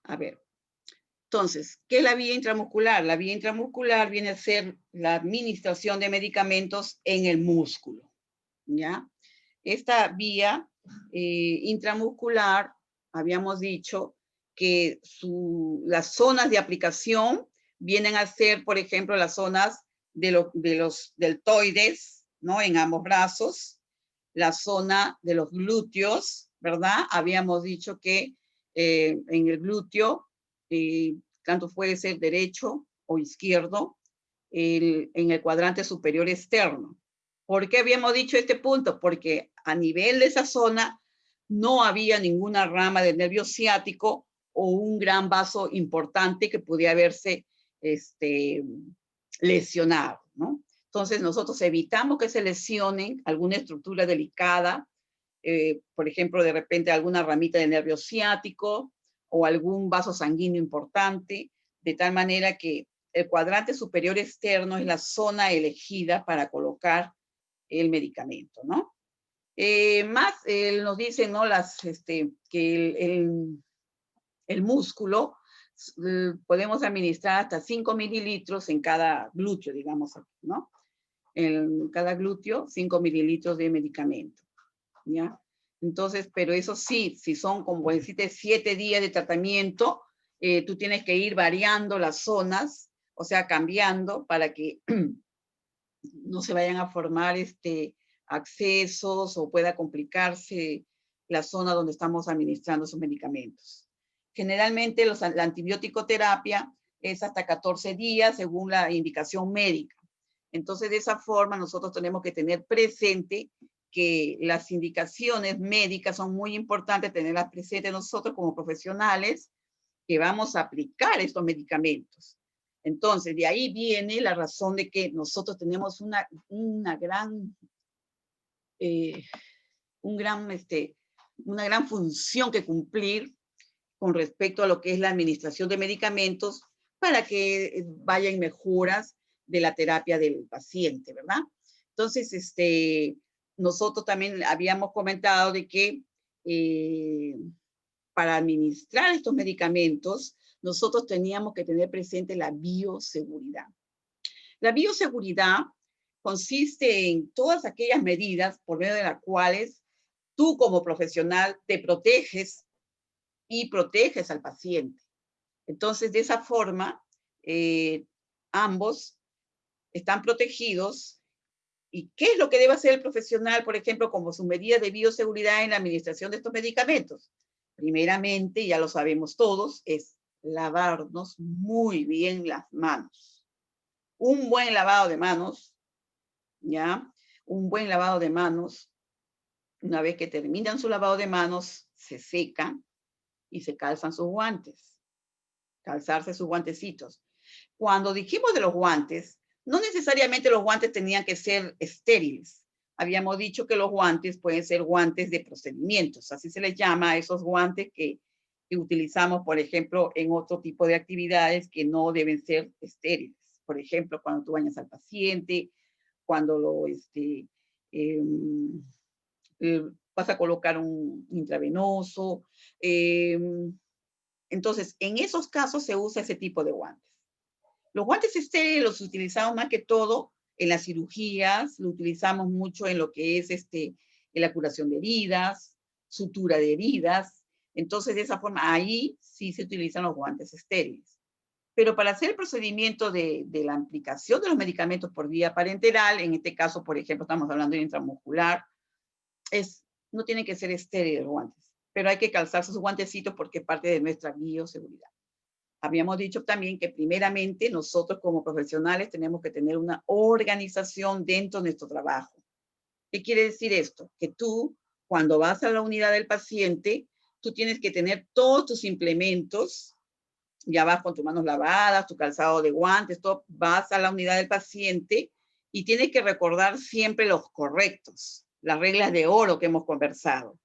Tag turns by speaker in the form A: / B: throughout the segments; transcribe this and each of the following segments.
A: A ver, entonces, ¿qué es la vía intramuscular? La vía intramuscular viene a ser la administración de medicamentos en el músculo, ¿ya? Esta vía intramuscular, habíamos dicho que las zonas de aplicación vienen a ser, por ejemplo, las zonas de los deltoides, ¿no? En ambos brazos, la zona de los glúteos, ¿verdad? Habíamos dicho que en el glúteo, tanto puede ser derecho o izquierdo, en el cuadrante superior externo. ¿Por qué habíamos dicho este punto? Porque a nivel de esa zona no había ninguna rama del nervio ciático o un gran vaso importante que pudiera haberse lesionado, ¿no? Entonces nosotros evitamos que se lesionen alguna estructura delicada, por ejemplo, de repente alguna ramita de nervio ciático o algún vaso sanguíneo importante, de tal manera que el cuadrante superior externo es la zona elegida para colocar el medicamento, ¿no? Más nos dicen, ¿no? Que el músculo podemos administrar hasta 5 mililitros en cada glúteo, digamos, ¿no? En cada glúteo, 5 mililitros de medicamento, ¿ya? Entonces, pero eso sí, si son, como deciste, 7 días de tratamiento, tú tienes que ir variando las zonas, o sea, cambiando para que no se vayan a formar accesos o pueda complicarse la zona donde estamos administrando esos medicamentos. Generalmente la antibiótico terapia es hasta 14 días según la indicación médica. Entonces, de esa forma, nosotros tenemos que tener presente que las indicaciones médicas son muy importantes tenerlas presentes nosotros como profesionales que vamos a aplicar estos medicamentos. Entonces, de ahí viene la razón de que nosotros tenemos una gran función que cumplir con respecto a lo que es la administración de medicamentos para que vayan mejoras de la terapia del paciente, ¿verdad? Entonces, nosotros también habíamos comentado de que para administrar estos medicamentos, nosotros teníamos que tener presente la bioseguridad. La bioseguridad consiste en todas aquellas medidas por medio de las cuales tú como profesional te proteges y proteges al paciente. Entonces, de esa forma, ambos están protegidos. ¿Y qué es lo que debe hacer el profesional, por ejemplo, como sus medidas de bioseguridad en la administración de estos medicamentos? Primeramente, ya lo sabemos todos, es lavarnos muy bien las manos. Un buen lavado de manos, ¿ya? Un buen lavado de manos. Una vez que terminan su lavado de manos, se secan y se calzan sus guantes. Calzarse sus guantecitos. Cuando dijimos de los guantes, no necesariamente los guantes tenían que ser estériles. Habíamos dicho que los guantes pueden ser guantes de procedimientos, así se les llama a esos guantes que utilizamos, por ejemplo, en otro tipo de actividades que no deben ser estériles. Por ejemplo, cuando tú bañas al paciente, cuando vas a colocar un intravenoso. Entonces, en esos casos se usa ese tipo de guantes. Los guantes estériles los utilizamos más que todo en las cirugías, lo utilizamos mucho en lo que es en la curación de heridas, sutura de heridas. Entonces, de esa forma, ahí sí se utilizan los guantes estériles. Pero para hacer el procedimiento de la aplicación de los medicamentos por vía parenteral, en este caso, por ejemplo, estamos hablando de intramuscular, no tienen que ser estériles los guantes, pero hay que calzarse sus guantecitos porque es parte de nuestra bioseguridad. Habíamos dicho también que primeramente nosotros como profesionales tenemos que tener una organización dentro de nuestro trabajo. ¿Qué quiere decir esto? Que tú, cuando vas a la unidad del paciente, tú tienes que tener todos tus implementos, ya vas con tus manos lavadas, tu calzado de guantes, todo, vas a la unidad del paciente y tienes que recordar siempre los correctos, las reglas de oro que hemos conversado.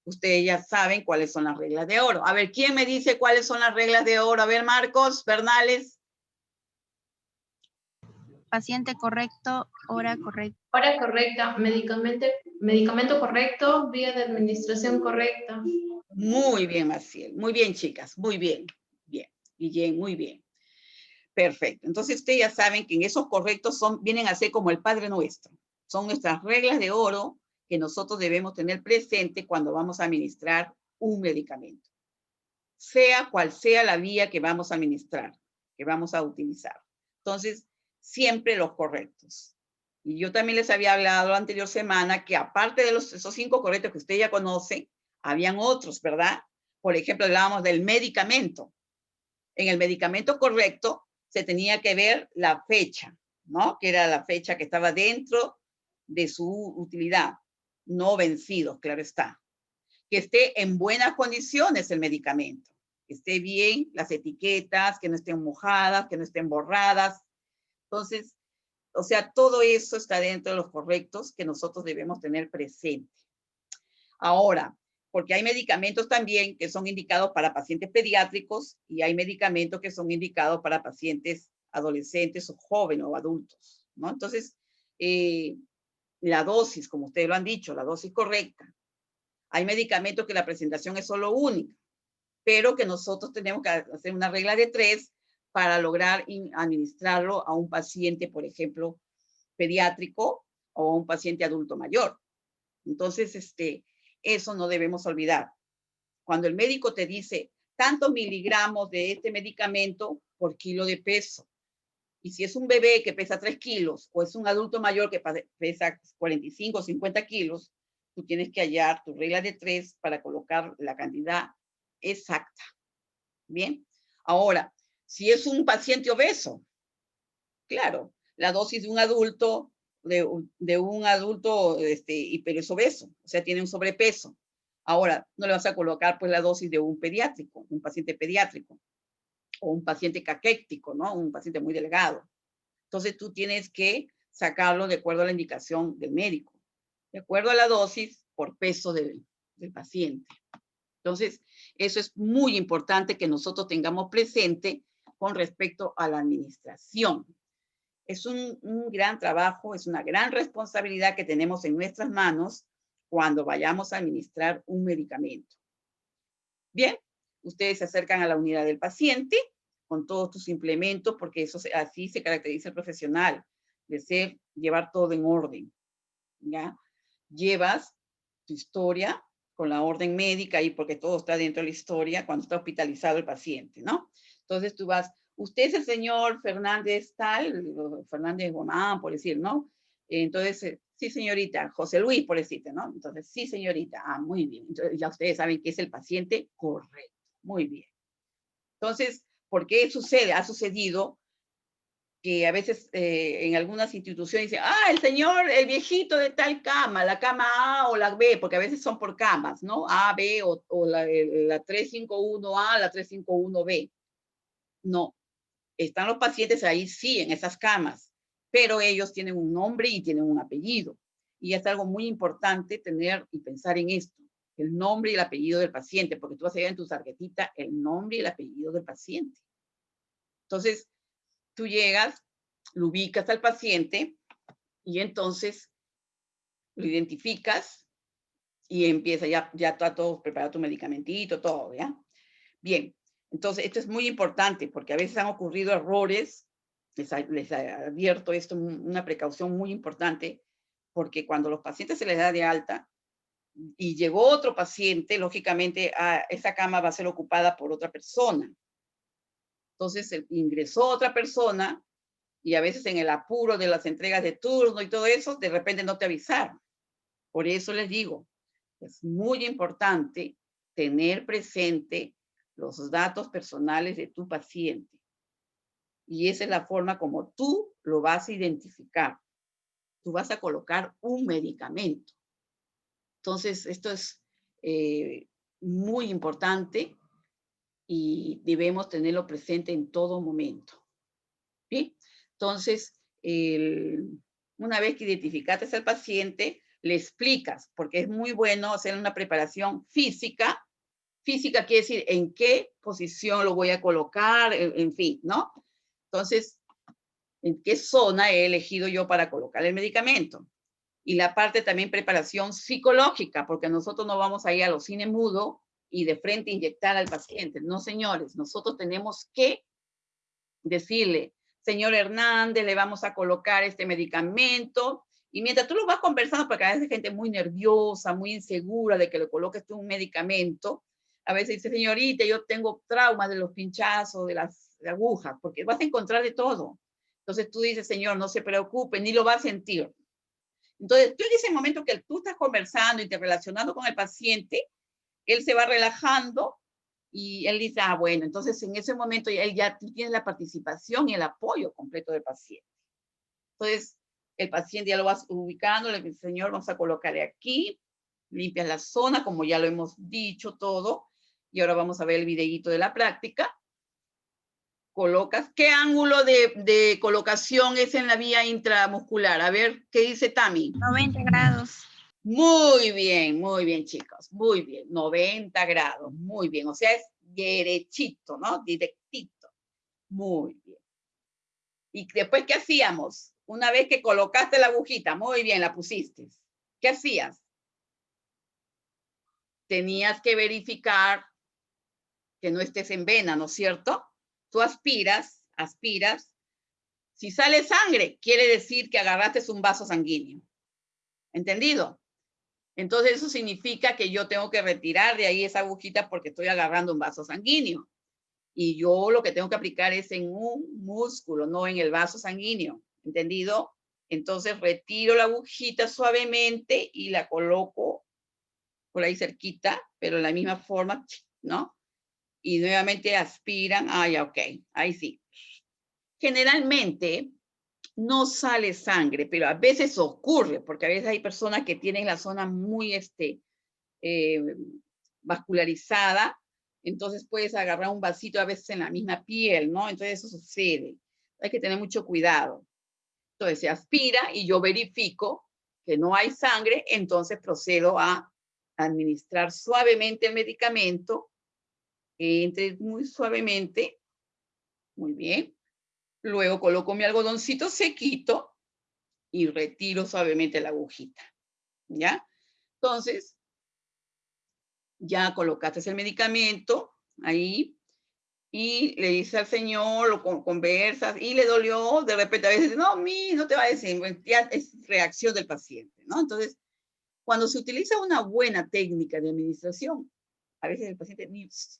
A: Ustedes ya saben cuáles son las reglas de oro. A ver, ¿quién me dice cuáles son las reglas de oro? A ver, Marcos, Bernales.
B: Paciente correcto, hora correcta.
C: Hora correcta, medicamento correcto, vía de administración correcta.
A: Muy bien, Maciel. Muy bien, chicas. Muy bien. Guillén, muy bien. Perfecto. Entonces ustedes ya saben que en esos correctos vienen a ser como el Padre Nuestro. Son nuestras reglas de oro que nosotros debemos tener presente cuando vamos a administrar un medicamento. Sea cual sea la vía que vamos a administrar, que vamos a utilizar. Entonces, siempre los correctos. Y yo también les había hablado la anterior semana que aparte de esos 5 correctos que usted ya conoce, habían otros, ¿verdad? Por ejemplo, hablábamos del medicamento. En el medicamento correcto se tenía que ver la fecha, ¿no? Que era la fecha que estaba dentro de su utilidad. No vencidos, claro está. Que esté en buenas condiciones el medicamento. Que esté bien las etiquetas, que no estén mojadas, que no estén borradas. Entonces, o sea, todo eso está dentro de los correctos que nosotros debemos tener presente. Ahora, porque hay medicamentos también que son indicados para pacientes pediátricos y hay medicamentos que son indicados para pacientes adolescentes o jóvenes o adultos, ¿no? Entonces, la dosis, como ustedes lo han dicho, la dosis correcta. Hay medicamentos que la presentación es solo única, pero que nosotros tenemos que hacer una regla de 3 para lograr administrarlo a un paciente, por ejemplo, pediátrico o a un paciente adulto mayor. Entonces, eso no debemos olvidar. Cuando el médico te dice tantos miligramos de este medicamento por kilo de peso, y si es un bebé que pesa 3 kilos o es un adulto mayor que pesa 45 o 50 kilos, tú tienes que hallar tu regla de 3 para colocar la cantidad exacta. Bien. Ahora, si es un paciente obeso, claro, la dosis de un adulto, de un adulto pero es obeso, o sea, tiene un sobrepeso. Ahora, no le vas a colocar pues la dosis de un pediátrico, un paciente pediátrico, o un paciente caquéctico, ¿no? Un paciente muy delgado. Entonces tú tienes que sacarlo de acuerdo a la indicación del médico, de acuerdo a la dosis por peso del paciente. Entonces, eso es muy importante que nosotros tengamos presente con respecto a la administración. Es un gran trabajo, es una gran responsabilidad que tenemos en nuestras manos cuando vayamos a administrar un medicamento. Bien, ustedes se acercan a la unidad del paciente con todos tus implementos, porque eso así se caracteriza el profesional, de llevar todo en orden, ¿ya? Llevas tu historia con la orden médica y porque todo está dentro de la historia cuando está hospitalizado el paciente, ¿no? Entonces tú vas, usted es el señor Fernández tal, Fernández Guamán, por decir, ¿no? Entonces, sí, señorita, José Luis, por decirte, ¿no? Entonces, sí, señorita, muy bien. Entonces, ya ustedes saben que es el paciente correcto, muy bien. Entonces, ¿por qué sucede? Ha sucedido que a veces en algunas instituciones dicen, el señor, el viejito de tal cama, la cama A o la B, porque a veces son por camas, ¿no? A, B o la 351A, la 351B. No, están los pacientes ahí, sí, en esas camas, pero ellos tienen un nombre y tienen un apellido. Y es algo muy importante tener y pensar en esto, el nombre y el apellido del paciente, porque tú vas a ver en tu tarjetita el nombre y el apellido del paciente. Entonces, tú llegas, lo ubicas al paciente y entonces lo identificas y empieza, ya está todo preparado, tu medicamentito, todo, ¿ya? Bien, entonces esto es muy importante porque a veces han ocurrido errores, les advierto esto, una precaución muy importante, porque cuando los pacientes se les da de alta y llegó otro paciente, lógicamente esa cama va a ser ocupada por otra persona. Entonces ingresó otra persona y a veces en el apuro de las entregas de turno y todo eso, de repente no te avisaron. Por eso les digo, es muy importante tener presente los datos personales de tu paciente. Y esa es la forma como tú lo vas a identificar. Tú vas a colocar un medicamento. Entonces, esto es muy importante y debemos tenerlo presente en todo momento. ¿Sí? Entonces, una vez que identificaste al paciente, le explicas, porque es muy bueno hacer una preparación física. Física quiere decir en qué posición lo voy a colocar, en fin, ¿no? Entonces, ¿en qué zona he elegido yo para colocar el medicamento? Y la parte también preparación psicológica, porque nosotros no vamos a ir a los cine mudo y de frente inyectar al paciente. No, señores, nosotros tenemos que decirle, señor Hernández, le vamos a colocar este medicamento, y mientras tú lo vas conversando, porque a veces hay gente muy nerviosa, muy insegura de que le coloques tú un medicamento, a veces dice, señorita, yo tengo traumas de los pinchazos, de las agujas, porque vas a encontrar de todo. Entonces tú dices, señor, no se preocupe, ni lo va a sentir. Entonces, tú en ese momento que tú estás conversando y te relacionando con el paciente, él se va relajando y él dice, ah, bueno, entonces en ese momento él ya tiene la participación y el apoyo completo del paciente. Entonces, el paciente ya lo vas ubicando, le dice, señor, vamos a colocarle aquí, limpias la zona, como ya lo hemos dicho todo, y ahora vamos a ver el videíto de la práctica. Colocas, ¿qué ángulo de colocación es en la vía intramuscular? A ver, ¿qué dice Tami?
B: 90 grados.
A: Muy bien, chicos, muy bien, 90 grados, muy bien, o sea, es derechito, ¿no? Directito, muy bien. Y después, ¿qué hacíamos? Una vez que colocaste la agujita, muy bien, la pusiste, ¿qué hacías? Tenías que verificar que no estés en vena, ¿no es cierto? Tú aspiras, si sale sangre, quiere decir que agarraste un vaso sanguíneo, ¿entendido? Entonces eso significa que yo tengo que retirar de ahí esa agujita porque estoy agarrando un vaso sanguíneo. Y yo lo que tengo que aplicar es en un músculo, no en el vaso sanguíneo. ¿Entendido? Entonces retiro la agujita suavemente y la coloco por ahí cerquita, pero en la misma forma, ¿no? Y nuevamente aspiran. Ah, ya, ok. Ahí sí. Generalmente no sale sangre, pero a veces ocurre, porque a veces hay personas que tienen la zona muy vascularizada, entonces puedes agarrar un vasito a veces en la misma piel, ¿no? Entonces eso sucede. Hay que tener mucho cuidado. Entonces se aspira y yo verifico que no hay sangre, entonces procedo a administrar suavemente el medicamento, entre muy suavemente, muy bien. Luego coloco mi algodoncito sequito y retiro suavemente la agujita, ¿ya? Entonces, ya colocaste el medicamento ahí y le dice al señor, lo conversas y le dolió, de repente a veces, no, no te va a decir, ya es reacción del paciente, ¿no? Entonces, cuando se utiliza una buena técnica de administración, a veces el paciente,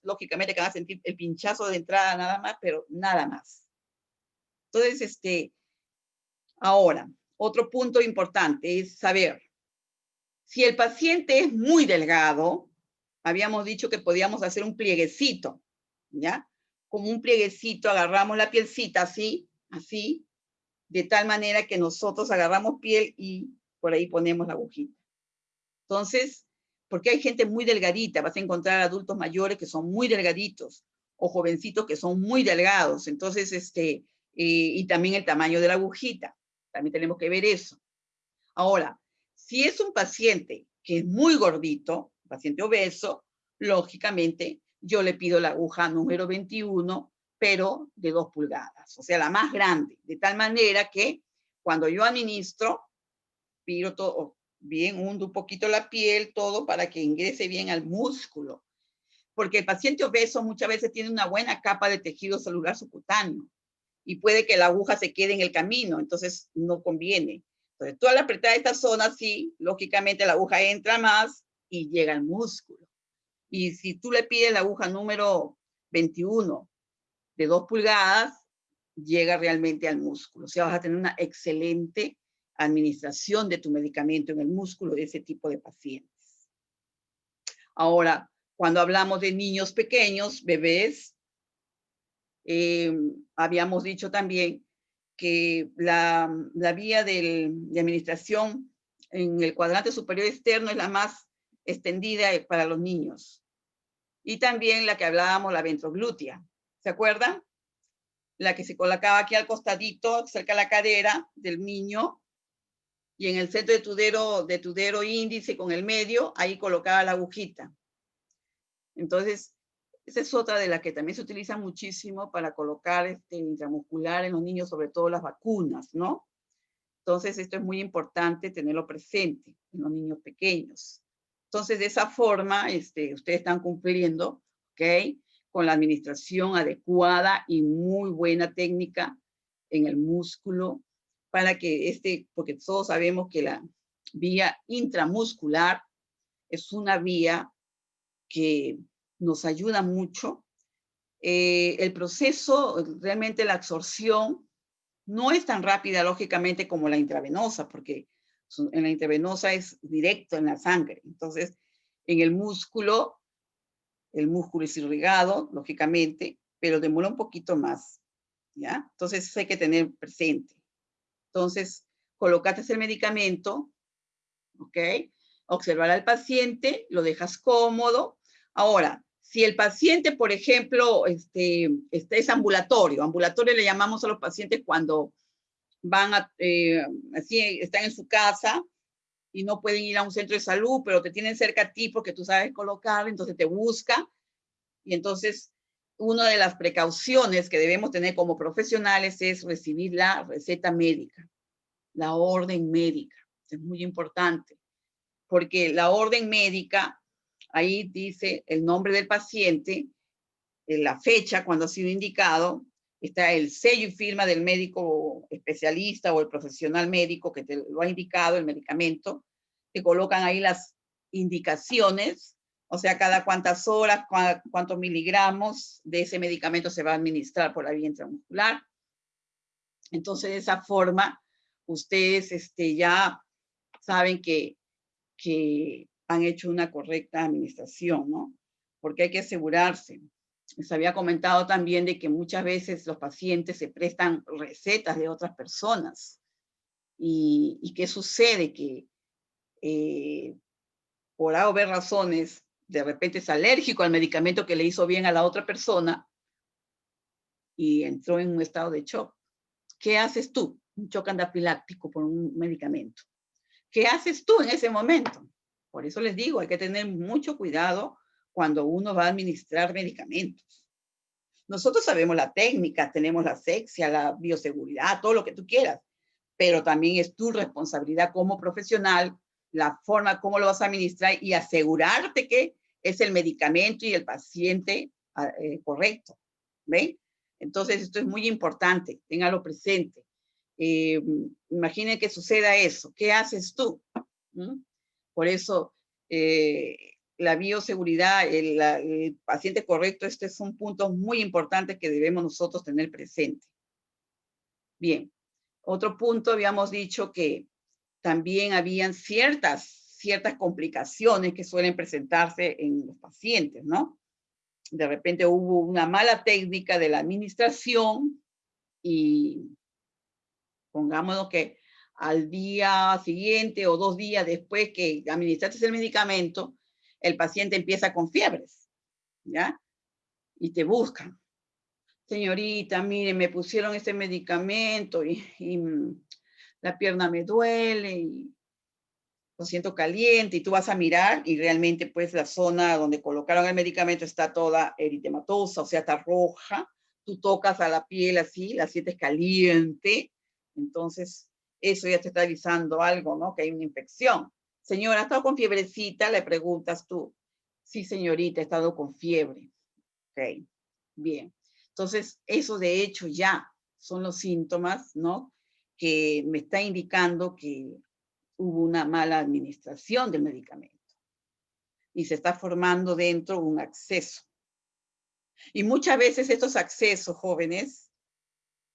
A: lógicamente, que va a sentir el pinchazo de entrada nada más, pero nada más. Entonces, ahora, otro punto importante es saber, si el paciente es muy delgado, habíamos dicho que podíamos hacer un plieguecito, ¿ya? Como un plieguecito, agarramos la pielcita así, así, de tal manera que nosotros agarramos piel y por ahí ponemos la agujita. Entonces, porque hay gente muy delgadita, vas a encontrar adultos mayores que son muy delgaditos, o jovencitos que son muy delgados, entonces, y también el tamaño de la agujita, también tenemos que ver eso. Ahora, si es un paciente que es muy gordito, paciente obeso, lógicamente yo le pido la aguja número 21, pero de 2 pulgadas, o sea, la más grande, de tal manera que cuando yo administro, pido todo bien, hundo un poquito la piel, todo para que ingrese bien al músculo, porque el paciente obeso muchas veces tiene una buena capa de tejido celular subcutáneo y puede que la aguja se quede en el camino, entonces no conviene. Entonces, tú al apretar esta zona, sí, lógicamente la aguja entra más y llega al músculo. Y si tú le pides la aguja número 21 de 2 pulgadas, llega realmente al músculo. O sea, vas a tener una excelente administración de tu medicamento en el músculo de ese tipo de pacientes. Ahora, cuando hablamos de niños pequeños, bebés, habíamos dicho también que la vía de administración en el cuadrante superior externo es la más extendida para los niños. Y también la que hablábamos, la ventroglútea. ¿Se acuerdan? La que se colocaba aquí al costadito, cerca de la cadera del niño, y en el centro de tudero índice con el medio, ahí colocaba la agujita. Entonces, esa es otra de las que también se utiliza muchísimo para colocar intramuscular en los niños, sobre todo las vacunas, ¿no? Entonces, esto es muy importante tenerlo presente en los niños pequeños. Entonces, de esa forma, ustedes están cumpliendo, ¿ok? Con la administración adecuada y muy buena técnica en el músculo, para que porque todos sabemos que la vía intramuscular es una vía que nos ayuda mucho. El proceso, realmente la absorción, no es tan rápida, lógicamente, como la intravenosa, porque en la intravenosa es directo en la sangre. Entonces, en el músculo es irrigado, lógicamente, pero demora un poquito más, ¿ya? Entonces, eso hay que tener presente. Entonces, colocaste el medicamento, ¿ok? Observar al paciente, lo dejas cómodo. Ahora, si el paciente, por ejemplo, es ambulatorio le llamamos a los pacientes cuando van así, están en su casa y no pueden ir a un centro de salud, pero te tienen cerca a ti porque tú sabes colocar, entonces te busca. Y entonces, una de las precauciones que debemos tener como profesionales es recibir la receta médica, la orden médica. Es muy importante, porque la orden médica, ahí dice el nombre del paciente, la fecha cuando ha sido indicado, está el sello y firma del médico especialista o el profesional médico que te lo ha indicado, el medicamento. Te colocan ahí las indicaciones, o sea, cada cuántas horas, cuántos miligramos de ese medicamento se va a administrar por la vía intramuscular. Entonces, de esa forma, ustedes ya saben que han hecho una correcta administración, ¿no? Porque hay que asegurarse. Les había comentado también de que muchas veces los pacientes se prestan recetas de otras personas. ¿Y qué sucede? Que por A o B razones, de repente es alérgico al medicamento que le hizo bien a la otra persona y entró en un estado de shock. ¿Qué haces tú? Un shock anafiláctico por un medicamento. ¿Qué haces tú en ese momento? Por eso les digo, hay que tener mucho cuidado cuando uno va a administrar medicamentos. Nosotros sabemos la técnica, tenemos la asepsia, la bioseguridad, todo lo que tú quieras, pero también es tu responsabilidad como profesional, la forma como lo vas a administrar y asegurarte que es el medicamento y el paciente correcto. ¿Ven? Entonces, esto es muy importante, téngalo presente. Imaginen que suceda eso. ¿Qué haces tú? Por eso, la bioseguridad, el paciente correcto, es un punto muy importante que debemos nosotros tener presente. Bien, otro punto, habíamos dicho que también habían ciertas complicaciones que suelen presentarse en los pacientes, ¿no? De repente hubo una mala técnica de la administración y pongámonos que al día siguiente o 2 días después que administraste el medicamento, el paciente empieza con fiebres, ¿ya? Y te buscan. Señorita, mire, me pusieron este medicamento y la pierna me duele y lo siento caliente, y tú vas a mirar y realmente pues la zona donde colocaron el medicamento está toda eritematosa, o sea, está roja. Tú tocas a la piel así, la sientes caliente, entonces eso ya te está avisando algo, ¿no? Que hay una infección. Señora, ¿ha estado con fiebrecita? Le preguntas tú. Sí, señorita, he estado con fiebre. Ok, bien. Entonces, eso de hecho ya son los síntomas, ¿no? Que me está indicando que hubo una mala administración del medicamento y se está formando dentro un acceso. Y muchas veces estos accesos, jóvenes,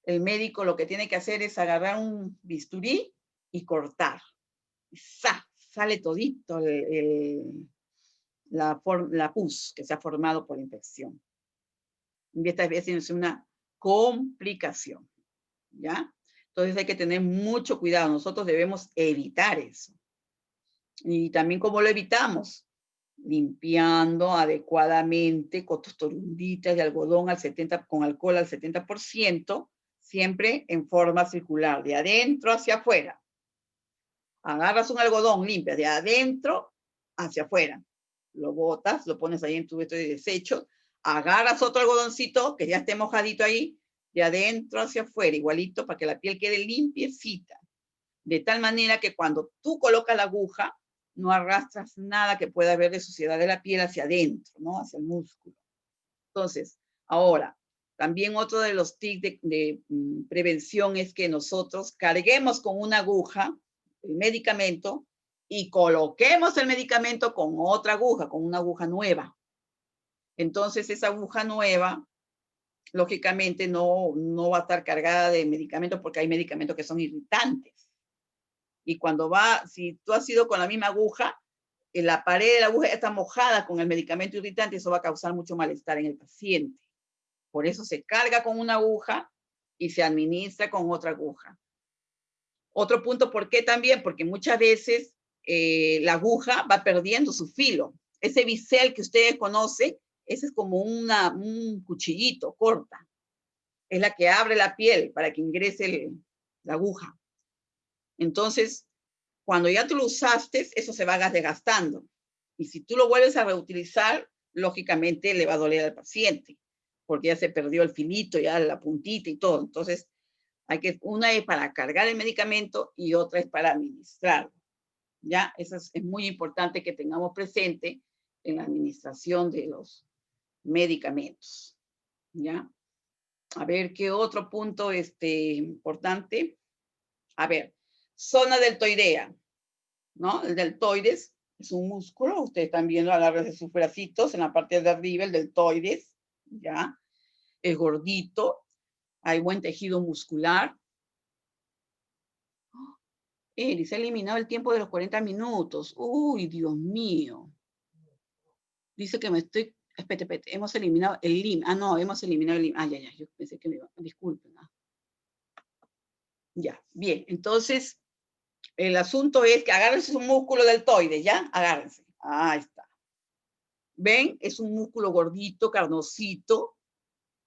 A: el médico lo que tiene que hacer es agarrar un bisturí y cortar. Y sale todito la pus que se ha formado por infección. Y esta vez es una complicación, ¿ya? Entonces hay que tener mucho cuidado. Nosotros debemos evitar eso. Y también, ¿cómo lo evitamos? Limpiando adecuadamente con tus torunditas de algodón con alcohol al 70%, siempre en forma circular, de adentro hacia afuera. Agarras un algodón, limpias de adentro hacia afuera. Lo botas, lo pones ahí en tu de desecho. Agarras otro algodoncito que ya esté mojadito ahí, de adentro hacia afuera, igualito, para que la piel quede limpiecita. De tal manera que cuando tú colocas la aguja, no arrastras nada que pueda haber de suciedad de la piel hacia adentro, ¿no? Hacia el músculo. Entonces, ahora, también otro de los tips de prevención es que nosotros carguemos con una aguja el medicamento y coloquemos el medicamento con otra aguja, con una aguja nueva. Entonces, esa aguja nueva, lógicamente, no va a estar cargada de medicamentos porque hay medicamentos que son irritantes. Y cuando si tú has ido con la misma aguja, en la pared de la aguja está mojada con el medicamento irritante, eso va a causar mucho malestar en el paciente. Por eso se carga con una aguja y se administra con otra aguja. Otro punto, ¿por qué también? Porque muchas veces la aguja va perdiendo su filo. Ese bisel que ustedes conocen, ese es como un cuchillito corta. Es la que abre la piel para que ingrese la aguja. Entonces, cuando ya tú lo usaste, eso se va desgastando. Y si tú lo vuelves a reutilizar, lógicamente le va a doler al paciente, porque ya se perdió el filito, ya la puntita y todo. Entonces, una es para cargar el medicamento y otra es para administrarlo. ¿Ya? Eso es muy importante que tengamos presente en la administración de los medicamentos. ¿Ya? A ver, ¿qué otro punto importante? A ver, zona deltoidea, ¿no? El deltoides es un músculo, ustedes están viendo a largo de sus bracitos en la parte de arriba, el deltoides, ¿ya? Es gordito, hay buen tejido muscular. Se ha eliminado el tiempo de los 40 minutos. Uy, Dios mío. Dice que me estoy... Espérate, hemos eliminado el LIM. Ah, no, hemos eliminado el LIM. Ah, ya, yo pensé que me iba... Disculpen. Ya, bien. Entonces, el asunto es que agárrense un músculo deltoides, ¿ya? Agárrense. Ahí está. ¿Ven? Es un músculo gordito, carnosito.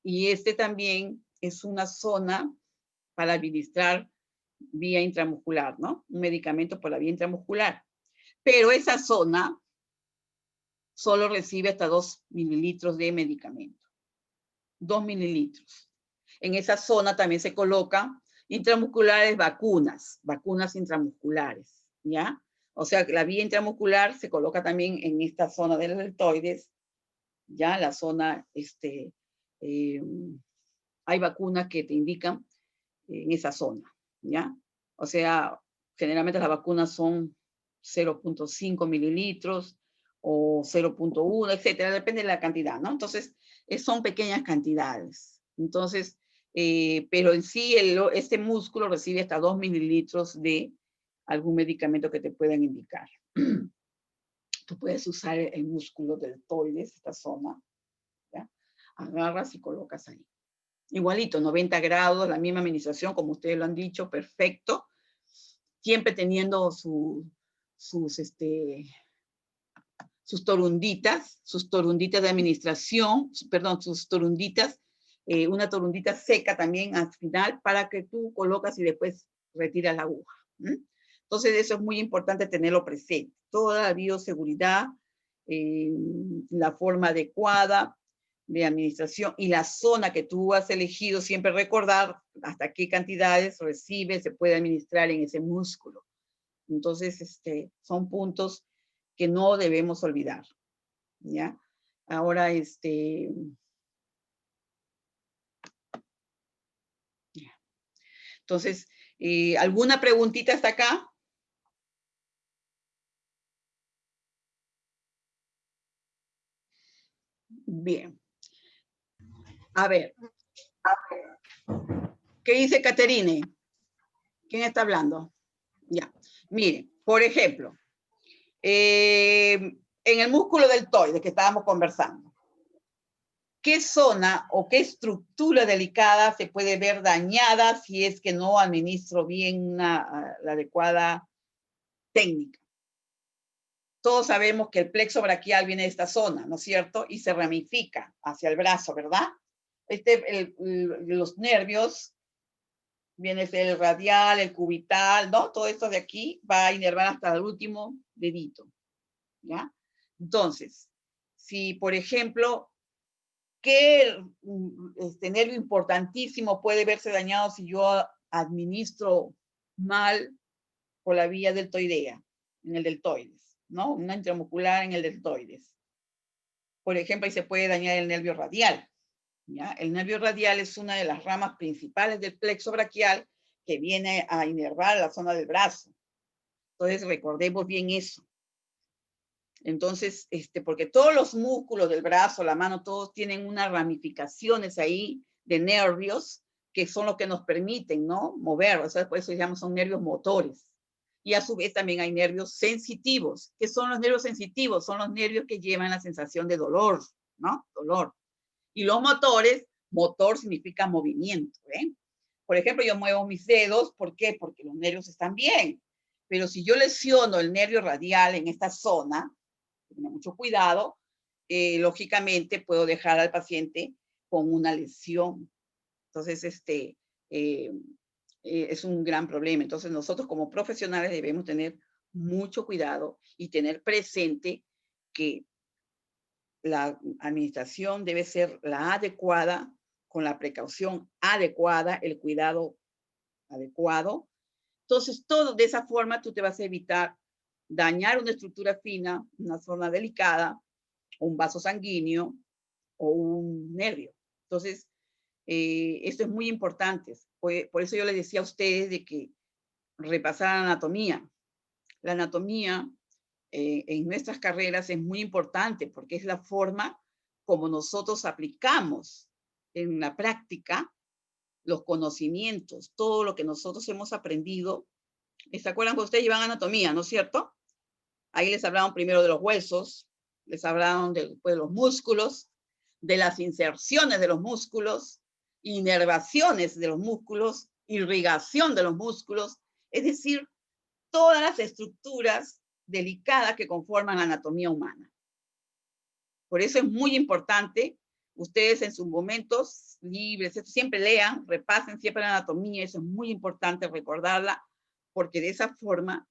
A: Y también es una zona para administrar vía intramuscular, ¿no? Un medicamento por la vía intramuscular. Pero esa zona solo recibe hasta 2 mililitros de medicamento. 2 mililitros. En esa zona también se colocan intramusculares vacunas intramusculares, ¿ya? O sea, la vía intramuscular se coloca también en esta zona de los deltoides, ¿ya? La zona, hay vacunas que te indican en esa zona, ¿ya? O sea, generalmente las vacunas son 0.5 mililitros o 0.1, etcétera, depende de la cantidad, ¿no? Entonces, son pequeñas cantidades. Entonces, pero en sí, este músculo recibe hasta 2 mililitros de algún medicamento que te puedan indicar. Tú puedes usar el músculo deltoides, esta zona, ¿ya? Agarras y colocas ahí. Igualito, 90 grados, la misma administración, como ustedes lo han dicho, perfecto. Siempre teniendo sus torunditas de administración, perdón, sus torunditas, una torundita seca también al final para que tú colocas y después retiras la aguja. Entonces eso es muy importante tenerlo presente. Toda la bioseguridad, la forma adecuada de administración y la zona que tú has elegido, siempre recordar hasta qué cantidades se puede administrar en ese músculo. Entonces, son puntos que no debemos olvidar, ¿ya? Ahora, entonces, ¿alguna preguntita hasta acá? Bien. A ver. ¿Qué dice Caterine? ¿Quién está hablando? Ya. Miren, por ejemplo, en el músculo deltoide que estábamos conversando, ¿qué zona o qué estructura delicada se puede ver dañada si es que no administro bien la adecuada técnica? Todos sabemos que el plexo braquial viene de esta zona, ¿no es cierto? Y se ramifica hacia el brazo, ¿verdad? Los nervios, viene el radial, el cubital, ¿no? Todo esto de aquí va a inervar hasta el último dedito, ¿ya? Entonces, si, por ejemplo, ¿qué nervio importantísimo puede verse dañado si yo administro mal por la vía deltoidea, en el deltoides? ¿no? Una intramuscular en el deltoides. Por ejemplo, ahí se puede dañar el nervio radial, ¿ya? El nervio radial es una de las ramas principales del plexo braquial que viene a inervar la zona del brazo. Entonces, recordemos bien eso. Entonces, porque todos los músculos del brazo, la mano, todos tienen unas ramificaciones ahí de nervios que son los que nos permiten, ¿no? Mover, o sea, por eso se llaman, son nervios motores. Y a su vez también hay nervios sensitivos. ¿Qué son los nervios sensitivos? Son los nervios que llevan la sensación de dolor, ¿no? Dolor. Y los motores, motor significa movimiento, ¿eh? Por ejemplo, yo muevo mis dedos, ¿por qué? Porque los nervios están bien. Pero si yo lesiono el nervio radial en esta zona, tener mucho cuidado, lógicamente puedo dejar al paciente con una lesión. Entonces, es un gran problema. Entonces, nosotros como profesionales debemos tener mucho cuidado y tener presente que la administración debe ser la adecuada, con la precaución adecuada, el cuidado adecuado. Entonces, todo de esa forma tú te vas a evitar dañar una estructura fina, una zona delicada, un vaso sanguíneo o un nervio. Entonces, esto es muy importante. Por eso yo les decía a ustedes de que repasaran anatomía. La anatomía en nuestras carreras es muy importante porque es la forma como nosotros aplicamos en la práctica los conocimientos, todo lo que nosotros hemos aprendido. ¿Se acuerdan que ustedes llevan anatomía, no es cierto? Ahí les hablaban primero de los huesos, les hablaban de los músculos, de las inserciones de los músculos, inervaciones de los músculos, irrigación de los músculos, es decir, todas las estructuras delicadas que conforman la anatomía humana. Por eso es muy importante, ustedes en sus momentos libres, siempre lean, repasen siempre la anatomía, eso es muy importante recordarla, porque de esa forma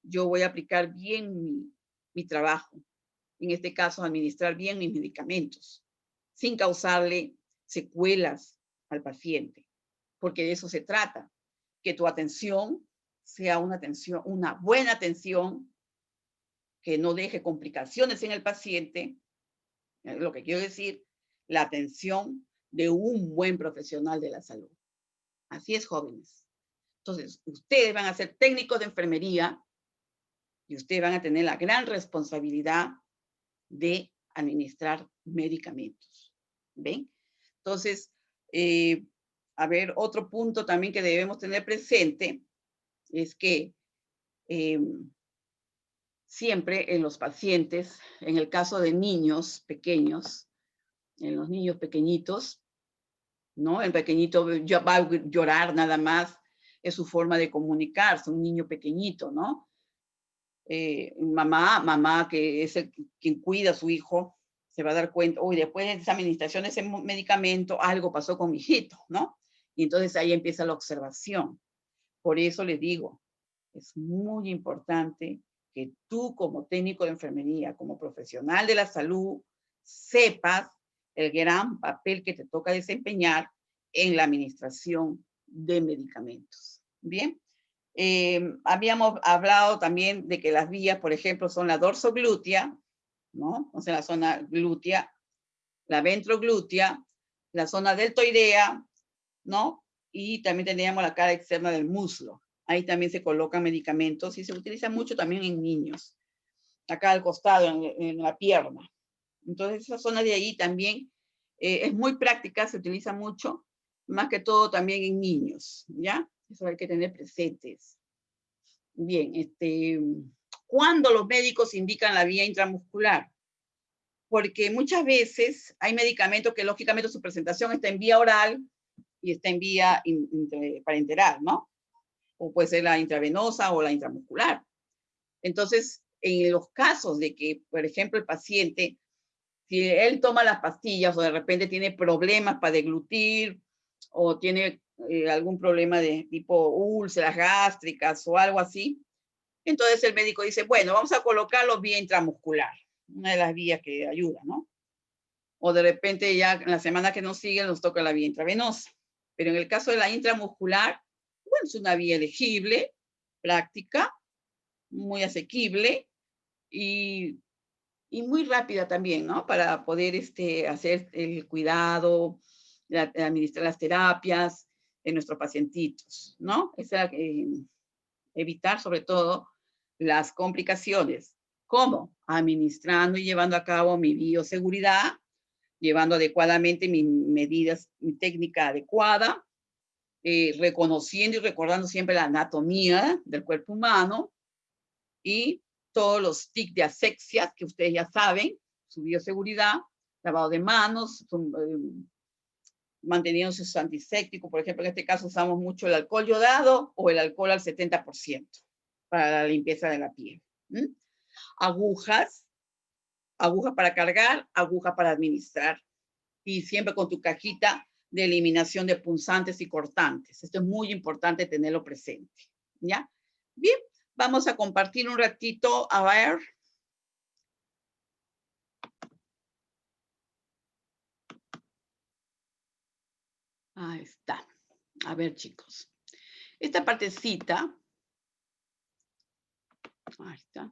A: yo voy a aplicar bien mi trabajo. En este caso, administrar bien mis medicamentos, sin causarle secuelas al paciente, porque de eso se trata, que tu atención sea una buena atención, que no deje complicaciones en el paciente. Lo que quiero decir, la atención de un buen profesional de la salud. Así es, jóvenes. Entonces, ustedes van a ser técnicos de enfermería y ustedes van a tener la gran responsabilidad de administrar medicamentos. ¿Ven? Entonces, a ver, otro punto también que debemos tener presente es que siempre en los pacientes, en el caso de niños pequeños, en los niños pequeñitos, ¿no? El pequeñito va a llorar nada más, es su forma de comunicarse, un niño pequeñito, ¿no? Mamá, que es quien cuida a su hijo, se va a dar cuenta, uy, después de esa administración de ese medicamento, algo pasó con mi hijito, ¿no? Y entonces ahí empieza la observación. Por eso les digo, es muy importante que tú como técnico de enfermería, como profesional de la salud, sepas el gran papel que te toca desempeñar en la administración de medicamentos. Bien. Habíamos hablado también de que las vías, por ejemplo, son la dorsoglútea, ¿no? O sea, la zona glútea, la ventroglútea, la zona deltoidea, ¿no? Y también teníamos la cara externa del muslo. Ahí también se colocan medicamentos y se utiliza mucho también en niños. Acá al costado, en la pierna. Entonces, esa zona de ahí también es muy práctica, se utiliza mucho, más que todo también en niños, ¿ya? Eso hay que tener presentes. Bien, ¿cuándo los médicos indican la vía intramuscular? Porque muchas veces hay medicamentos que lógicamente su presentación está en vía oral y está en vía parenteral, ¿no? O puede ser la intravenosa o la intramuscular. Entonces, en los casos de que, por ejemplo, el paciente, si él toma las pastillas o de repente tiene problemas para deglutir o tiene algún problema de tipo úlceras gástricas o algo así, entonces el médico dice, bueno, vamos a colocarlo vía intramuscular, una de las vías que ayuda, ¿no? O de repente ya en la semana que nos sigue nos toca la vía intravenosa. Pero en el caso de la intramuscular, bueno, es una vía elegible, práctica, muy asequible y muy rápida también, ¿no? Para poder hacer el cuidado, administrar las terapias de nuestros pacientitos, ¿no? Evitar sobre todo las complicaciones. ¿Cómo? Administrando y llevando a cabo mi bioseguridad, llevando adecuadamente mis medidas, mi técnica adecuada, reconociendo y recordando siempre la anatomía del cuerpo humano y todos los tics de asepsia que ustedes ya saben, su bioseguridad, lavado de manos, manteniéndose su antiséptico. Por ejemplo, en este caso usamos mucho el alcohol yodado o el alcohol al 70% para la limpieza de la piel. Agujas para cargar, agujas para administrar. Y siempre con tu cajita de eliminación de punzantes y cortantes. Esto es muy importante tenerlo presente. ¿Ya? Bien, vamos a compartir un ratito. A ver. Ahí está. A ver, chicos. Esta partecita. Ahí está.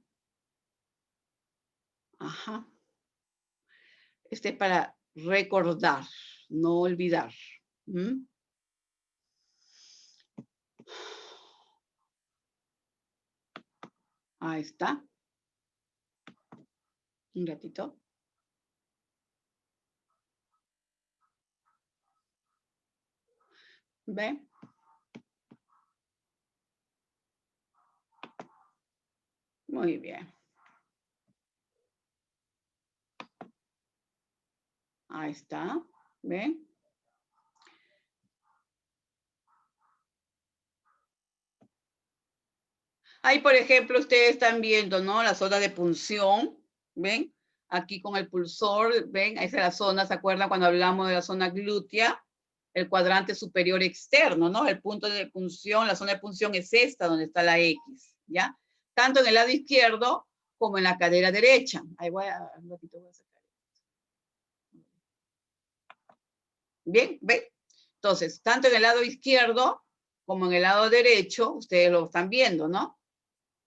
A: Ajá. Este es para recordar, no olvidar. Ahí está. Un ratito. ¿Ve? Muy bien. Ahí está. ¿Ven? Ahí, por ejemplo, ustedes están viendo, ¿no? La zona de punción. ¿Ven? Aquí con el pulsor, ¿ven? Esa es la zona, ¿se acuerdan cuando hablamos de la zona glútea? El cuadrante superior externo, ¿no? El punto de punción, la zona de punción es esta, donde está la X, ¿ya? Tanto en el lado izquierdo como en la cadera derecha. Ahí voy a sacar. Bien, ¿ven? Entonces, tanto en el lado izquierdo como en el lado derecho, ustedes lo están viendo, ¿no?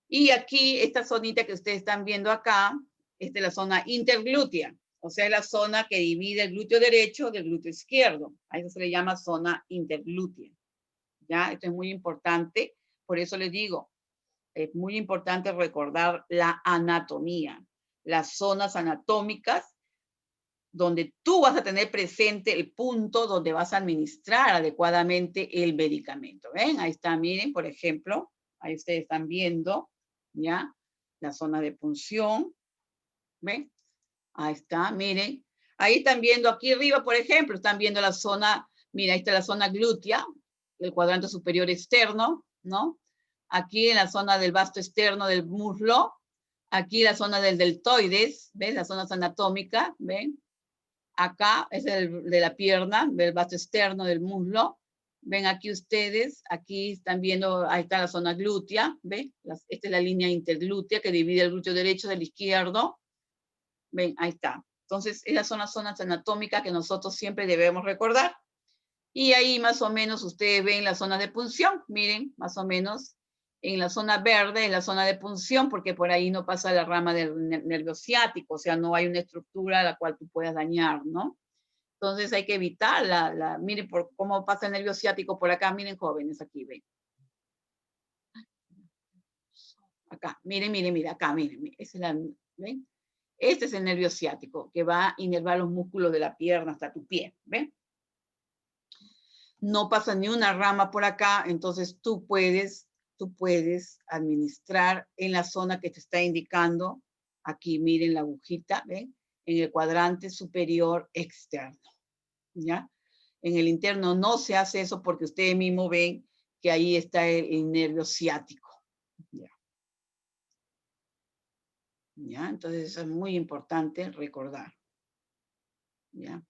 A: Y aquí, esta zonita que ustedes están viendo acá, esta es la zona interglútea. O sea, es la zona que divide el glúteo derecho del glúteo izquierdo. A eso se le llama zona interglútea. ¿Ya? Esto es muy importante. Por eso les digo, es muy importante recordar la anatomía, las zonas anatómicas donde tú vas a tener presente el punto donde vas a administrar adecuadamente el medicamento. ¿Ven? Ahí está, miren, por ejemplo, ahí ustedes están viendo, ¿ya? La zona de punción. ¿Ven? Ahí está, miren. Ahí están viendo aquí arriba, por ejemplo, están viendo la zona, mira, ahí está la zona glútea, el cuadrante superior externo, ¿no? Aquí en la zona del vasto externo del muslo, aquí la zona del deltoides, ¿ves? Las zonas anatómicas, ¿ven? Acá es el de la pierna, del vasto externo del muslo. Ven aquí ustedes, aquí están viendo, ahí está la zona glútea, ¿ven? Esta es la línea interglútea que divide el glúteo derecho del izquierdo. Ven, ahí está. Entonces, esas son las zonas anatómicas que nosotros siempre debemos recordar. Y ahí más o menos ustedes ven la zona de punción. Miren, más o menos en la zona verde es la zona de punción porque por ahí no pasa la rama del nervio ciático, o sea, no hay una estructura a la cual tú puedas dañar, ¿no? Entonces hay que evitar miren por cómo pasa el nervio ciático por acá, miren jóvenes, aquí ven. Acá, miren, miren, miren, acá, miren, esa es la, ¿ven? Este es el nervio ciático que va a inervar los músculos de la pierna hasta tu pie, ¿ven? No pasa ni una rama por acá, entonces tú puedes administrar en la zona que te está indicando. Aquí miren la agujita, ¿ven? En el cuadrante superior externo, ¿ya? En el interno no se hace eso porque ustedes mismos ven que ahí está el nervio ciático, ¿ya? ¿Ya? Entonces eso es muy importante recordar, ¿ya?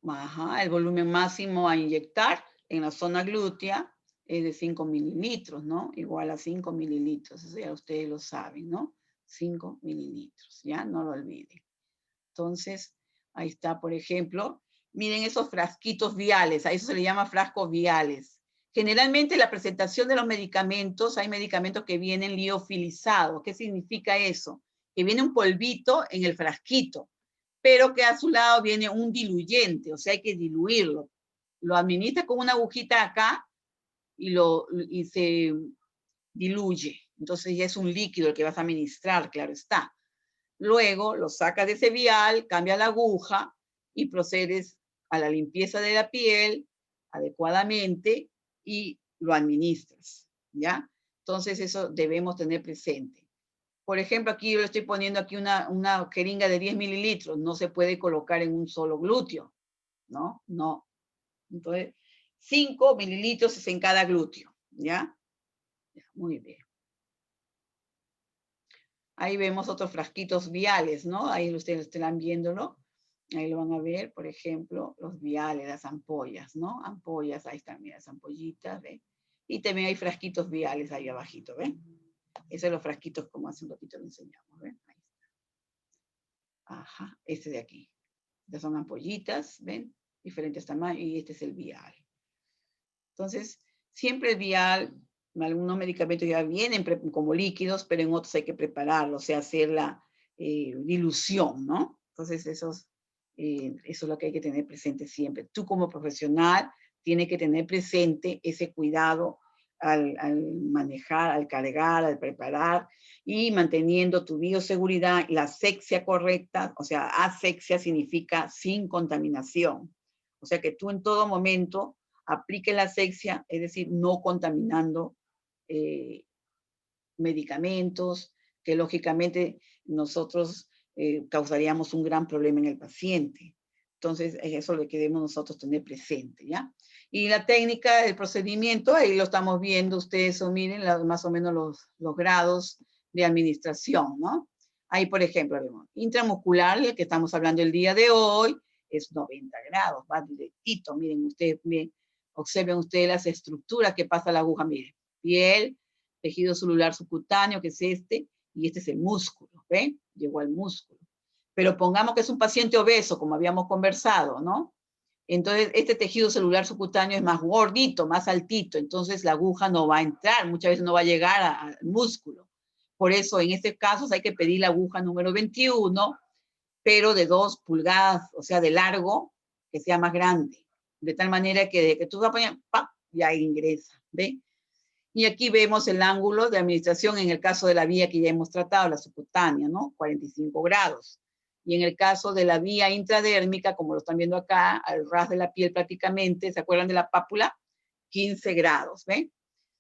A: Ajá, el volumen máximo a inyectar en la zona glútea es de 5 mililitros, ¿no? Igual a 5 mililitros, eso ya ustedes lo saben, ¿no? 5 mililitros, ¿ya? No lo olviden. Entonces, ahí está, por ejemplo, miren esos frasquitos viales, a eso se le llama frascos viales. Generalmente la presentación de los medicamentos, hay medicamentos que vienen liofilizados. ¿Qué significa eso? Que viene un polvito en el frasquito, pero que a su lado viene un diluyente, o sea, hay que diluirlo. Lo administra con una agujita acá y se diluye. Entonces ya es un líquido el que vas a administrar, claro está. Luego lo sacas de ese vial, cambia la aguja y procedes a la limpieza de la piel adecuadamente y lo administras, ¿ya? Entonces eso debemos tener presente. Por ejemplo, aquí yo le estoy poniendo aquí una jeringa de 10 mililitros, no se puede colocar en un solo glúteo, ¿no? No. Entonces, 5 mililitros es en cada glúteo, ¿ya? Muy bien. Ahí vemos otros frasquitos viales, ¿no? Ahí ustedes estarán viéndolo. Ahí lo van a ver, por ejemplo, los viales, las ampollas, ¿no? Ampollas, ahí están, mira, las ampollitas, ¿ven? Y también hay frasquitos viales ahí abajito, ¿ven? Esos son los frasquitos como hace un ratito lo enseñamos, ¿ven? Ahí está. Ajá, este de aquí. Estas son ampollitas, ¿ven? Diferentes tamaños, y este es el vial. Entonces, siempre el vial, algunos medicamentos ya vienen como líquidos, pero en otros hay que prepararlos, o sea, hacer la dilución, ¿no? Entonces, eso es lo que hay que tener presente siempre. Tú como profesional tienes que tener presente ese cuidado al manejar, al cargar, al preparar, y manteniendo tu bioseguridad, la asepsia correcta, o sea, asepsia significa sin contaminación. O sea, que tú en todo momento aplique la asepsia, es decir, no contaminando medicamentos, que lógicamente nosotros causaríamos un gran problema en el paciente. Entonces, eso es lo que debemos nosotros tener presente, ¿ya? Y la técnica, el procedimiento, ahí lo estamos viendo ustedes, o miren más o menos los grados de administración, ¿no? Ahí, por ejemplo, vemos, intramuscular, el que estamos hablando el día de hoy, es 90 grados, va directito, miren ustedes, miren, observen ustedes las estructuras que pasa la aguja, miren, piel, tejido celular subcutáneo, que es este, y este es el músculo, ¿ven? Llegó al músculo. Pero pongamos que es un paciente obeso, como habíamos conversado, ¿no? Entonces, este tejido celular subcutáneo es más gordito, más altito, entonces la aguja no va a entrar, muchas veces no va a llegar al músculo. Por eso, en este caso, hay que pedir la aguja número 21, pero de 2 pulgadas, o sea, de largo, que sea más grande. De tal manera que de que tú vas a poner, ¡pap!, ya ingresa, ¿ve? Y aquí vemos el ángulo de administración en el caso de la vía que ya hemos tratado, la subcutánea, ¿no? 45 grados. Y en el caso de la vía intradérmica, como lo están viendo acá, al ras de la piel prácticamente, ¿se acuerdan de la pápula? 15 grados, ¿ven?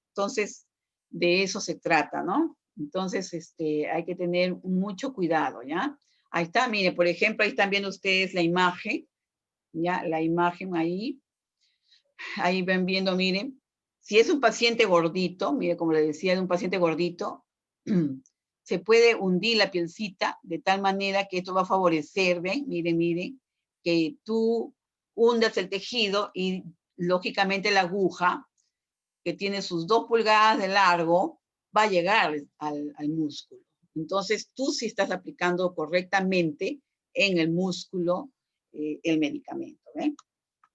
A: Entonces, de eso se trata, ¿no? Entonces, hay que tener mucho cuidado, ¿ya? Ahí está, mire, por ejemplo, ahí están viendo ustedes la imagen, ¿ya? La imagen ahí. Ahí ven viendo, miren, si es un paciente gordito, mire, como le decía, de un paciente gordito, se puede hundir la pielcita de tal manera que esto va a favorecer, ¿ven? Miren, miren, que tú hundas el tejido y lógicamente la aguja, que tiene sus 2 pulgadas de largo, va a llegar al músculo. Entonces, tú sí estás aplicando correctamente en el músculo el medicamento, ¿ven?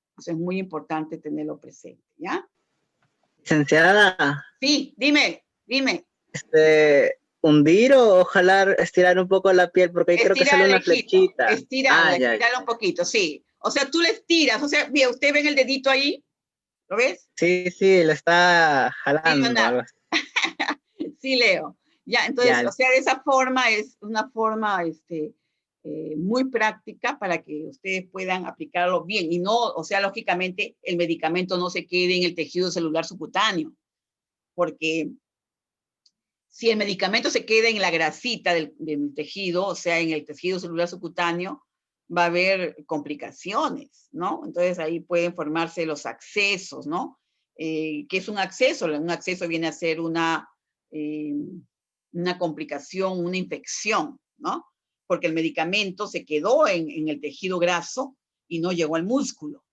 A: Entonces es muy importante tenerlo presente, ¿ya?
D: Licenciada,
A: Sí, dime.
D: hundir o jalar, estirar un poco la piel, porque ahí creo que sale
A: Estirarla,
D: una
A: hijito.
D: flechita.
A: Estirarla,
D: Ya.
A: estirarla un poquito, sí. O sea, tú la estiras, o sea, mira, ¿usted ve el dedito ahí? ¿Lo ves?
D: Sí, lo está
A: Sí,
D: jalando. Algo así.
A: sí, Leo. Ya, entonces,
D: Ya,
A: o sea, de esa forma es una forma muy práctica para que ustedes puedan aplicarlo bien y no, o sea, lógicamente el medicamento no se quede en el tejido celular subcutáneo, porque si el medicamento se queda en la grasita del tejido, o sea, en el tejido celular subcutáneo, va a haber complicaciones, ¿no? Entonces ahí pueden formarse los accesos, ¿no? ¿Qué es un acceso? Un acceso viene a ser una complicación, una infección, ¿no? Porque el medicamento se quedó en el tejido graso y no llegó al músculo.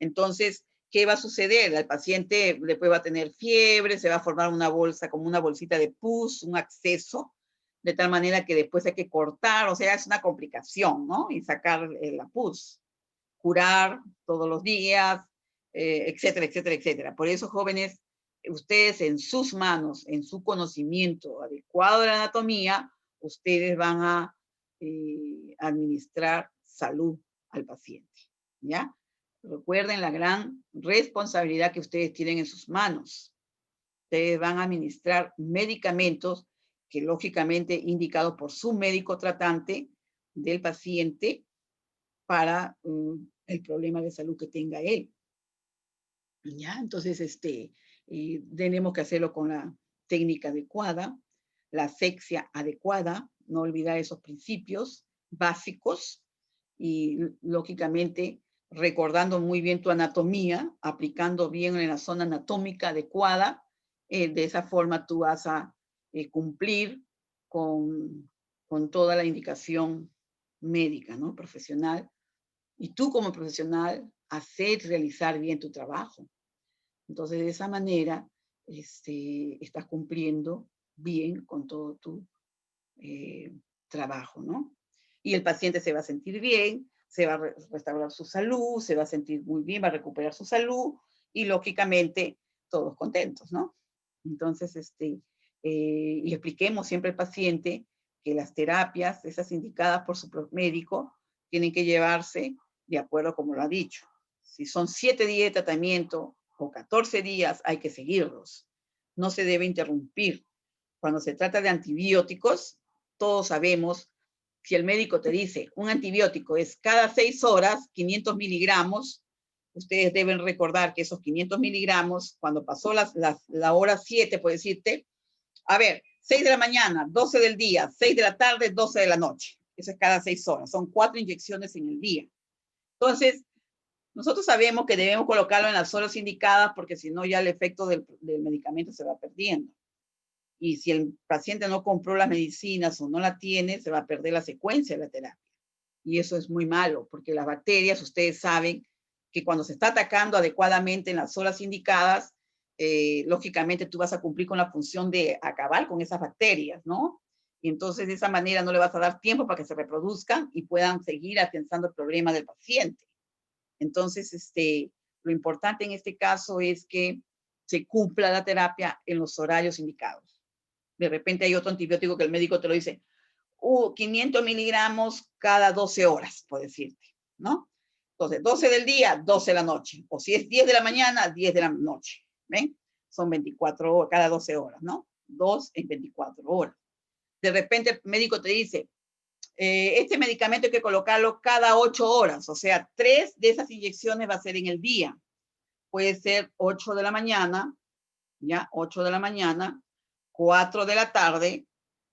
A: Entonces, ¿qué va a suceder? Al paciente después va a tener fiebre, se va a formar una bolsa, como una bolsita de pus, un acceso, de tal manera que después hay que cortar, o sea, es una complicación, ¿no? Y sacar la pus. Curar todos los días, etcétera, etcétera, etcétera. Por eso, jóvenes, ustedes en sus manos, en su conocimiento adecuado de la anatomía, ustedes van a administrar salud al paciente, ¿ya? Recuerden la gran responsabilidad que ustedes tienen en sus manos. Ustedes van a administrar medicamentos que lógicamente indicados por su médico tratante del paciente para el problema de salud que tenga él. ¿Ya? Entonces, tenemos que hacerlo con la técnica adecuada, la asepsia adecuada, no olvidar esos principios básicos y, lógicamente, recordando muy bien tu anatomía, aplicando bien en la zona anatómica adecuada, de esa forma tú vas a cumplir con toda la indicación médica, ¿no? Profesional. Y tú como profesional, hacer realizar bien tu trabajo. Entonces, de esa manera, estás cumpliendo bien con todo tu trabajo, ¿no? Y el paciente se va a sentir bien, se va a restaurar su salud, se va a sentir muy bien, va a recuperar su salud y, lógicamente, todos contentos, ¿no? Entonces, y expliquemos siempre al paciente que las terapias, esas indicadas por su médico, tienen que llevarse de acuerdo como lo ha dicho. Si son 7 días de tratamiento o 14 días, hay que seguirlos. No se debe interrumpir. Cuando se trata de antibióticos, todos sabemos, si el médico te dice un antibiótico es cada 6 horas, 500 miligramos, ustedes deben recordar que esos 500 miligramos, cuando pasó la hora 7, por decirte, a ver, 6 de la mañana, 12 del día, 6 de la tarde, 12 de la noche. Eso es cada 6 horas. Son 4 inyecciones en el día. Entonces, nosotros sabemos que debemos colocarlo en las horas indicadas porque si no ya el efecto del medicamento se va perdiendo. Y si el paciente no compró las medicinas o no la tiene, se va a perder la secuencia de la terapia. Y eso es muy malo porque las bacterias, ustedes saben que cuando se está atacando adecuadamente en las horas indicadas, lógicamente tú vas a cumplir con la función de acabar con esas bacterias, ¿no? Y entonces de esa manera no le vas a dar tiempo para que se reproduzcan y puedan seguir atendiendo el problema del paciente. Entonces, lo importante en este caso es que se cumpla la terapia en los horarios indicados. De repente hay otro antibiótico que el médico te lo dice, 500 miligramos cada 12 horas, por decirte, ¿no? Entonces, 12 del día, 12 de la noche. O si es 10 de la mañana, 10 de la noche. ¿Ven? Son 24 horas, cada 12 horas, ¿no? 2 en 24 horas. De repente el médico te dice, este medicamento hay que colocarlo cada 8 horas, o sea, 3 de esas inyecciones va a ser en el día. Puede ser 8 de la mañana, ¿ya? 8 de la mañana, 4 de la tarde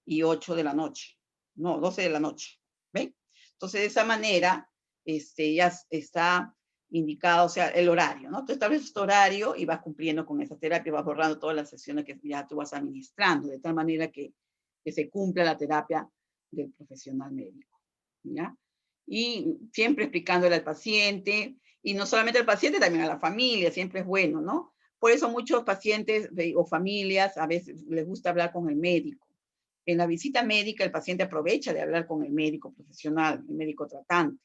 A: y 8 de la noche. No, 12 de la noche. ¿Ven? Entonces, de esa manera, ya está indicado, o sea, el horario, ¿no? Tú estableces tu horario y vas cumpliendo con esa terapia, vas borrando todas las sesiones que ya tú vas administrando, de tal manera que se cumpla la terapia del profesional médico, ¿ya? Y siempre explicándole al paciente, y no solamente al paciente, también a la familia, siempre es bueno, ¿no? Por eso muchos pacientes o familias a veces les gusta hablar con el médico. En la visita médica el paciente aprovecha de hablar con el médico profesional, el médico tratante.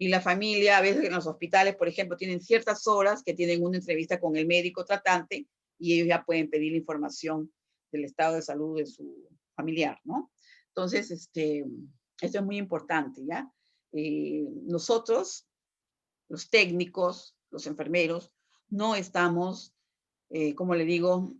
A: Y la familia, a veces en los hospitales, por ejemplo, tienen ciertas horas que tienen una entrevista con el médico tratante y ellos ya pueden pedir información del estado de salud de su familiar, ¿no? Entonces, esto es muy importante, ¿ya? Nosotros, los técnicos, los enfermeros, no estamos, como le digo,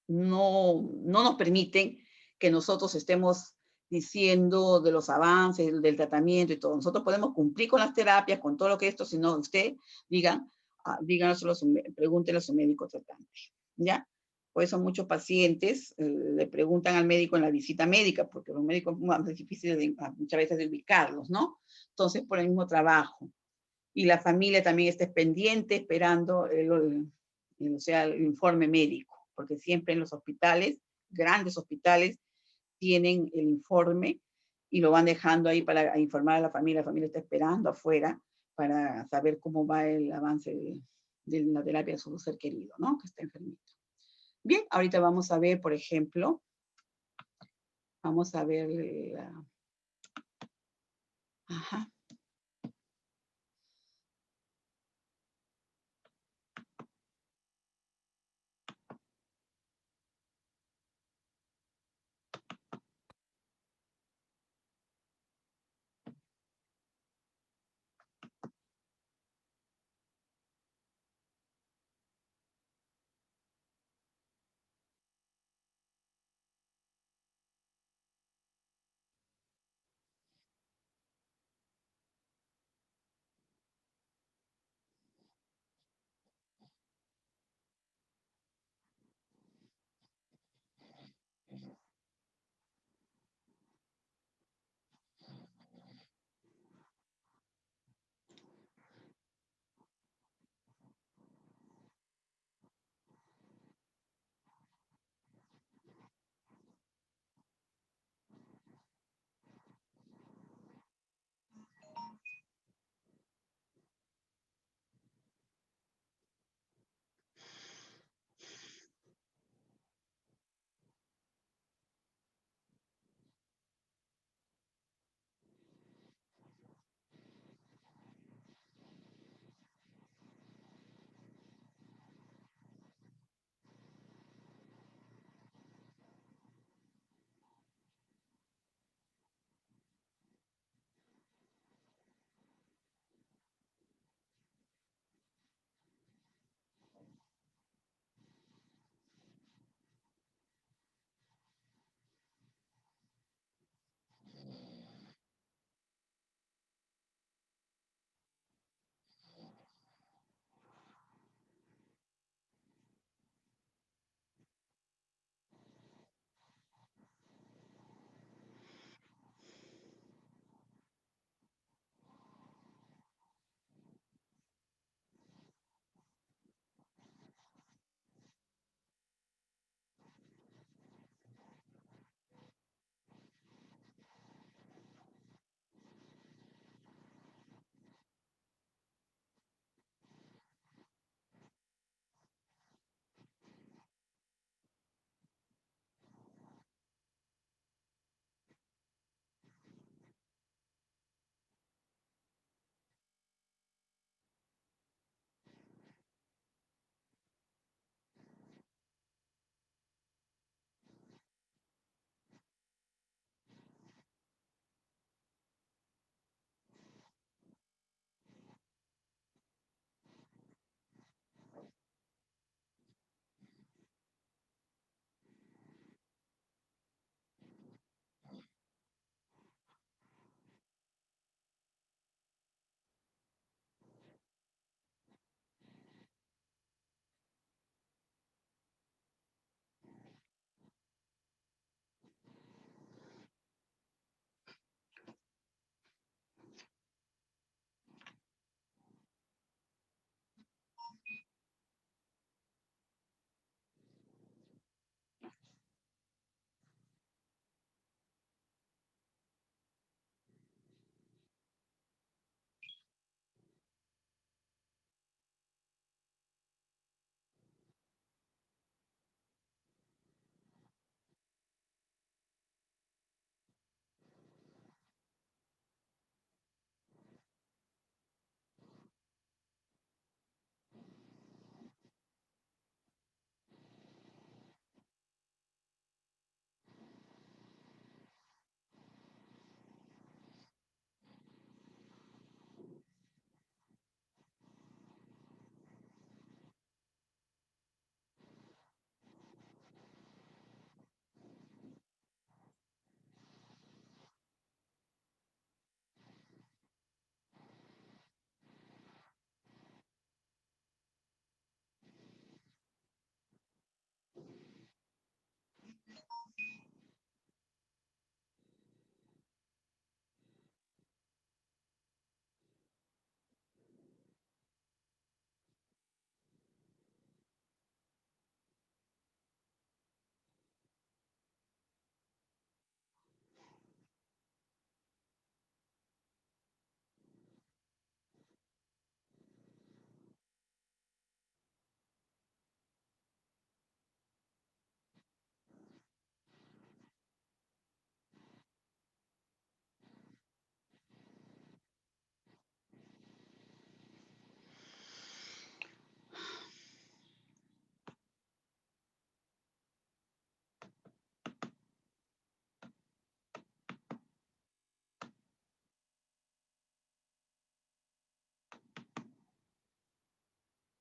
A: no nos permiten que nosotros estemos diciendo de los avances, del tratamiento y todo. Nosotros podemos cumplir con las terapias, con todo lo que esto, si no usted, díganoslo, pregúntele a su médico tratante, ¿ya? Por eso muchos pacientes le preguntan al médico en la visita médica, porque los médicos es difícil muchas veces de ubicarlos, ¿no? Entonces, por el mismo trabajo. Y la familia también está pendiente, esperando o sea, el informe médico, porque siempre en los hospitales, grandes hospitales, tienen el informe y lo van dejando ahí para informar a la familia está esperando afuera para saber cómo va el avance de la terapia de su ser querido, ¿no? Que está enfermito. Bien, ahorita vamos a ver, por ejemplo, vamos a ver ajá.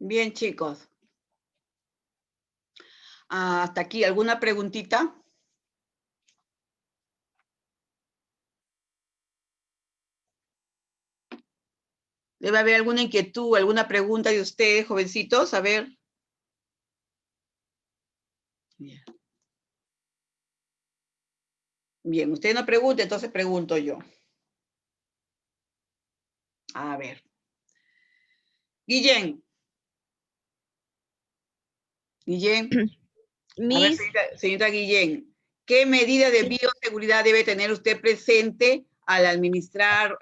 A: Bien, chicos. Hasta aquí, ¿alguna preguntita? Debe haber alguna inquietud, alguna pregunta de ustedes, jovencitos, a ver. Bien. Bien, usted no pregunta, entonces pregunto yo. A ver. Guillén. Guillén. A ver, señorita Guillén, ¿qué medida de bioseguridad debe tener usted presente al administrar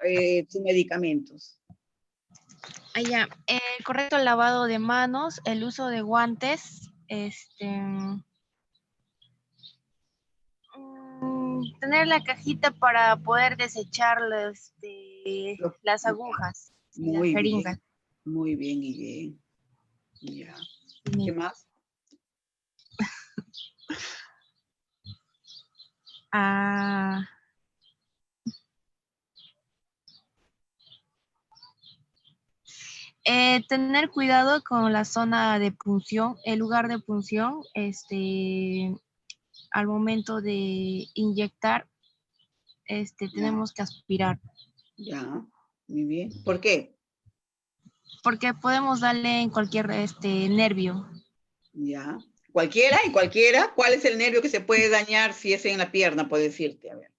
A: sus medicamentos?
B: Allá, correcto lavado de manos, el uso de guantes, tener la cajita para poder desechar las agujas y las
A: Muy
B: jeringas.
A: bien, muy bien, Guillén. Ya. ¿Qué más?
B: Tener cuidado con la zona de punción, el lugar de punción, al momento de inyectar, tenemos que aspirar.
A: Ya, muy bien. ¿Por qué?
B: Porque podemos darle en cualquier nervio.
A: Ya. ¿Cualquiera y cualquiera? ¿Cuál es el nervio que se puede dañar si es en la pierna, puede decirte? A ver.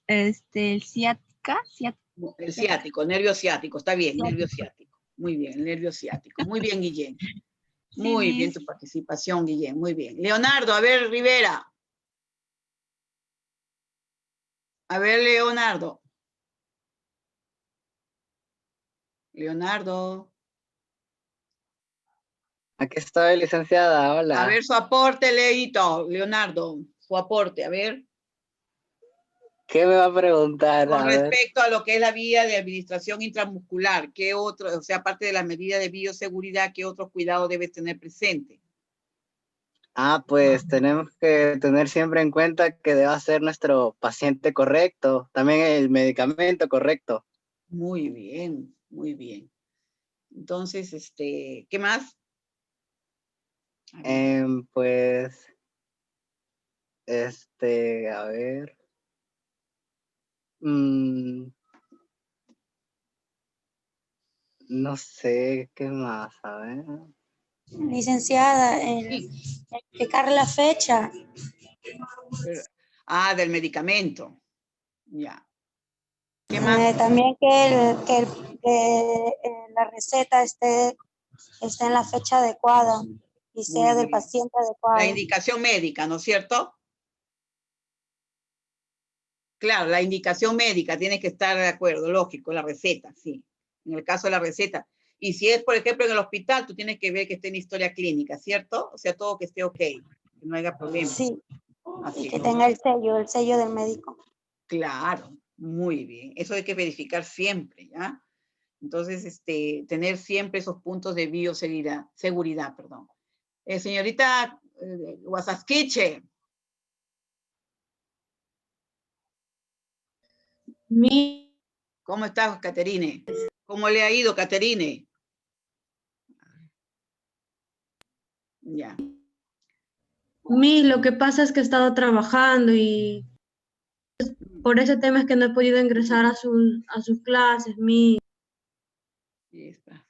B: El ciática.
A: El ciático, el nervio ciático, está bien,
B: Ciático.
A: nervio ciático. Muy bien, el nervio ciático. Muy bien, Guillén.
B: Sí,
A: Muy bien tu participación, Guillén, muy bien. Leonardo, a ver, Rivera. A ver, Leonardo. Leonardo.
D: Aquí estoy, licenciada, hola.
A: A ver su aporte, Leito. Leonardo, su aporte, a ver.
D: ¿Qué me va a preguntar?
A: Con
D: A ver.
A: respecto a lo que es la vía de administración intramuscular, ¿qué otro, o sea, aparte de la medida de bioseguridad, qué otros cuidados debes tener presente?
D: Pues tenemos que tener siempre en cuenta que deba ser nuestro paciente correcto, también el medicamento correcto.
A: Muy bien, muy bien. Entonces, ¿qué más?
D: Pues, a ver. No sé, ¿qué más? A ver.
E: Licenciada, explicar la fecha.
A: Del medicamento. Ya. ¿Qué más?
E: También que la receta esté en la fecha adecuada y sea
A: Muy
E: del
A: bien.
E: paciente
A: La
E: adecuado.
A: indicación médica, ¿no es cierto? Claro, la indicación médica tiene que estar de acuerdo, lógico, la receta, sí. En el caso de la receta. Y si es, por ejemplo, en el hospital, tú tienes que ver que esté en historia clínica, ¿cierto? O sea, todo que esté ok, que no haya problemas.
E: Sí,
A: Así
E: y que
A: es.
E: tenga el sello del médico.
A: Claro, muy bien. Eso hay que verificar siempre, ¿ya? Entonces, tener siempre esos puntos de bioseguridad, perdón. Señorita Guasasquiche. ¿Cómo estás, Caterine? ¿Cómo le ha ido, Caterine? Ya.
F: Lo que pasa es que he estado trabajando y por ese tema es que no he podido ingresar a sus clases,
A: Sí, está.